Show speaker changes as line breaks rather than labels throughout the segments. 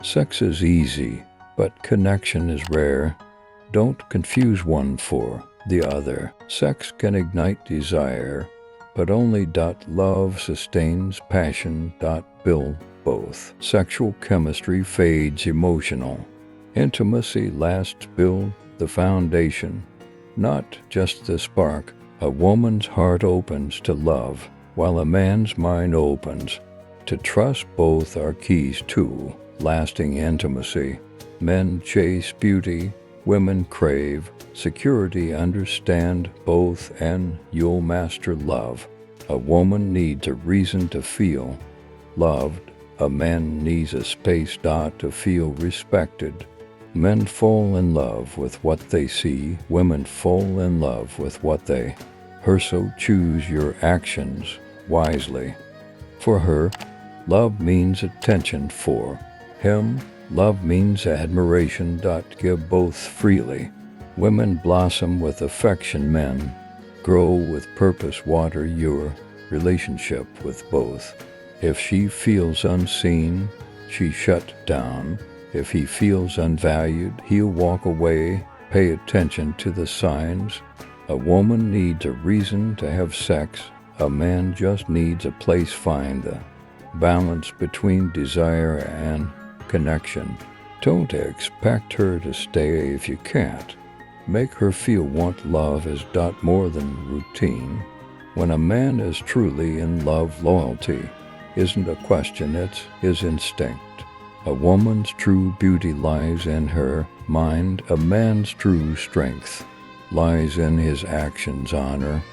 Sex is easy, but connection is rare. Don't confuse one for the other. Sex can ignite desire, but only love sustains passion. Build both. Sexual chemistry fades emotional. Intimacy lasts. Build the foundation, not just the spark. A woman's heart opens to love, while a man's mind opens to trust. Both are keys to lasting intimacy. Men chase beauty, women crave security. Understand both and you'll master love. A woman needs a reason to feel loved. A man needs a space to feel respected. Men fall in love with what they see. Women fall in love with what they hear. So choose your actions wisely. For her, love means attention. For him, love means admiration. Give both freely. Women blossom with affection. Men grow with purpose. Water your relationship with both. If she feels unseen, she shut down. If he feels unvalued, he'll walk away. Pay attention to the signs. A woman needs a reason to have sex. A man just needs a place. Find the balance between desire and connection. Don't expect her to stay if you can't. Make her feel want. Love is more than routine. When a man is truly in love, loyalty isn't a question, it's his instinct. A woman's true beauty lies in her mind. A man's true strength lies in his actions. Honor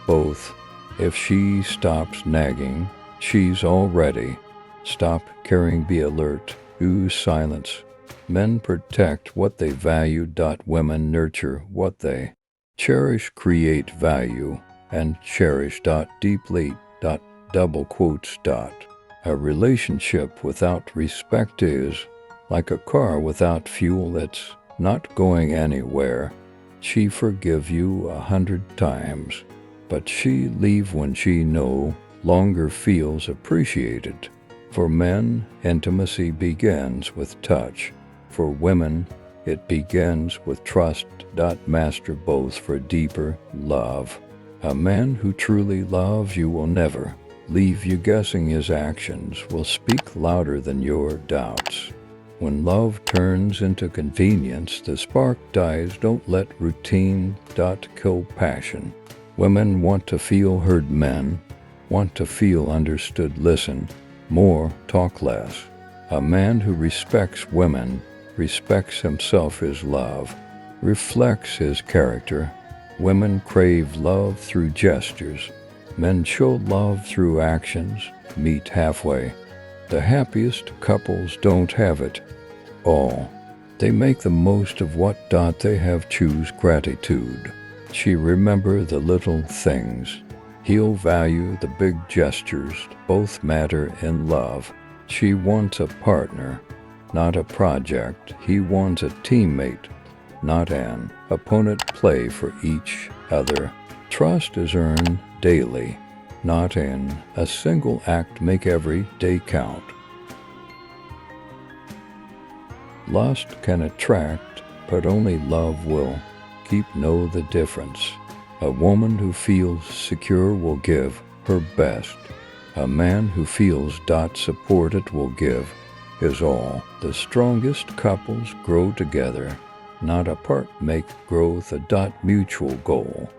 both. If she stops nagging, she's already stopped caring. Be alert. Use silence. Men protect what they value. Women nurture what they cherish. Create value and cherish. Deeply. Double quotes. A relationship without respect is like a car without fuel. It's not going anywhere. She forgive you 100 times, but she leave when she no longer feels appreciated. For men, intimacy begins with touch. For women, it begins with trust. Master both for deeper love. A man who truly loves you will never leave you guessing. His actions will speak louder than your doubts. When love turns into convenience, the spark dies. Don't let routine kill passion. Women want to feel heard. Men want to feel understood. Listen more, talk less. A man who respects women respects himself. His love reflects his character. Women crave love through gestures. Men show love through actions. Meet halfway. The happiest couples don't have it all. They make the most of what they have. Choose gratitude. She remember the little things. He'll value the big gestures. Both matter in love. She wants a partner, not a project. He wants a teammate, not an opponent. Play for each other. Trust is earned daily, not in a single act. Make every day count. Lust can attract, but only love will keep. Know the difference. A woman who feels secure will give her best. A man who feels supported will give his all. The strongest couples grow together, not apart. Make growth a mutual goal.